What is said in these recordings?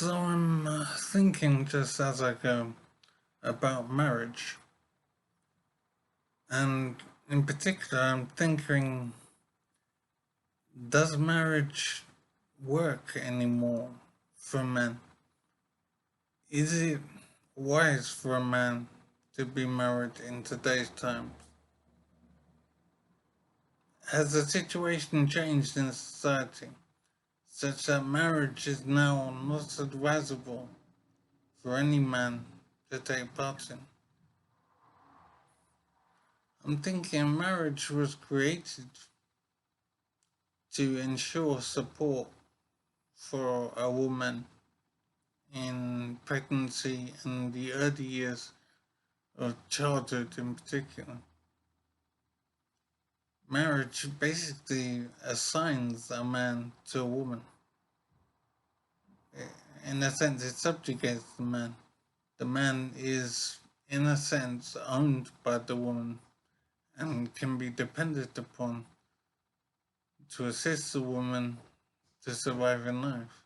So I'm thinking just as I go about marriage, and in particular, I'm thinking, does marriage work anymore for men? Is it wise for a man to be married in today's times? Has the situation changed in society such that marriage is now not advisable for any man to take part in? I'm thinking marriage was created to ensure support for a woman in pregnancy and the early years of childhood in particular. Marriage basically assigns a man to a woman. In a sense, it subjugates the man. The man is, in a sense, owned by the woman and can be depended upon to assist the woman to survive in life,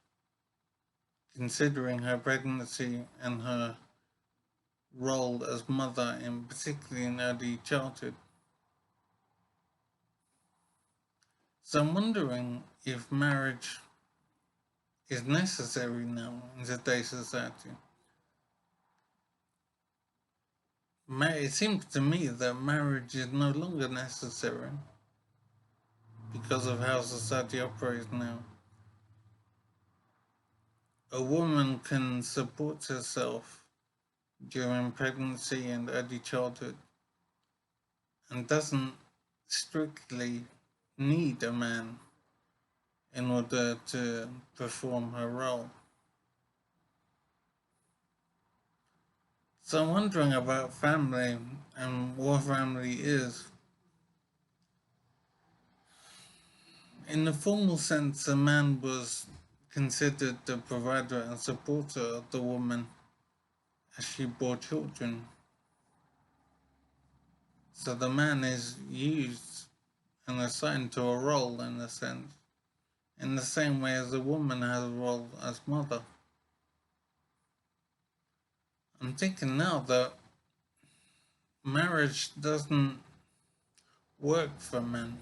considering her pregnancy and her role as mother, in particularly in early childhood. So I'm wondering if marriage is necessary now in today's society. It seems to me that marriage is no longer necessary because of how society operates now. A woman can support herself during pregnancy and early childhood and doesn't strictly need a man in order to perform her role. So I'm wondering about family and what family is. In the formal sense, a man was considered the provider and supporter of the woman as she bore children. So the man is used and assigned to a role in a sense, in the same way as the woman has a role as mother. I'm thinking now that marriage doesn't work for men.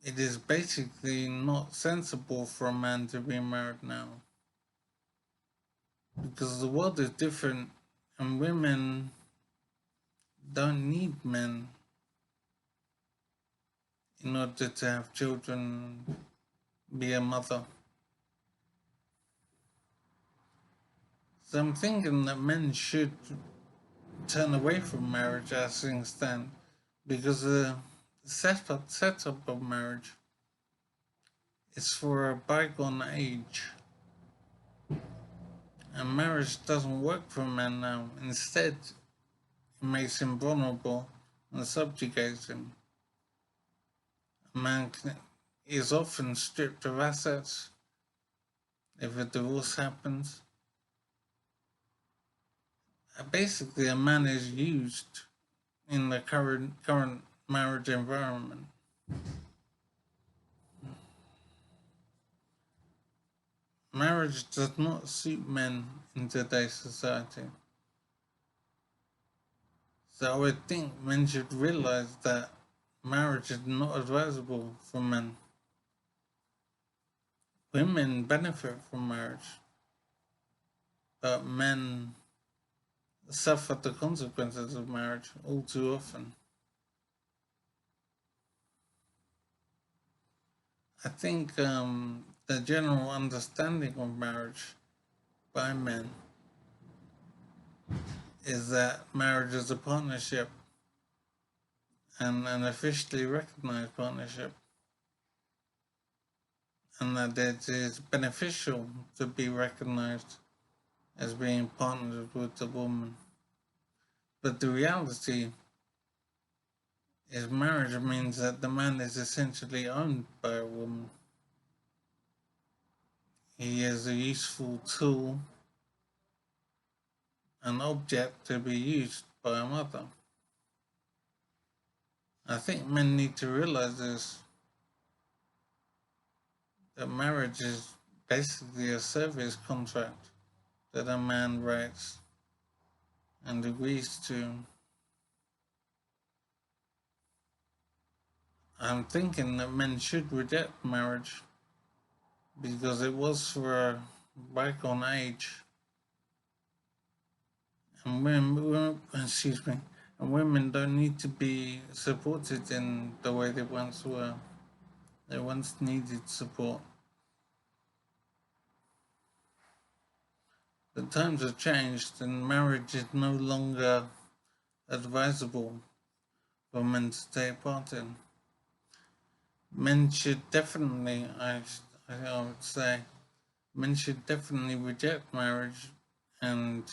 It is basically not sensible for a man to be married now because the world is different and women don't need men in order to have children, be a mother. So I'm thinking that men should turn away from marriage as things stand because the setup of marriage is for a bygone age. And marriage doesn't work for men now. Instead, it makes him vulnerable and subjugates him. A man is often stripped of assets if a divorce happens. Basically, a man is used in the current marriage environment. Marriage does not suit men in today's society. So I would think men should realize that marriage is not advisable for men. Women benefit from marriage, but men suffer the consequences of marriage all too often. I think the general understanding of marriage by men is that marriage is a partnership and an officially recognized partnership, and that it is beneficial to be recognized as being partnered with a woman. But the reality is marriage means that the man is essentially owned by a woman. He is a useful tool, an object to be used by a mother. I think men need to realize this, that marriage is basically a service contract that a man writes and agrees to. I'm thinking that men should reject marriage because it was for a bygone age, and excuse me, and women don't need to be supported in the way they once were. They once needed support. The times have changed, and marriage is no longer advisable for men to take part in. Men should definitely, I would say, men should definitely reject marriage and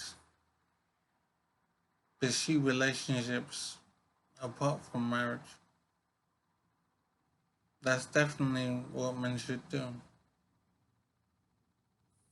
pursue relationships apart from marriage. That's definitely what men should do.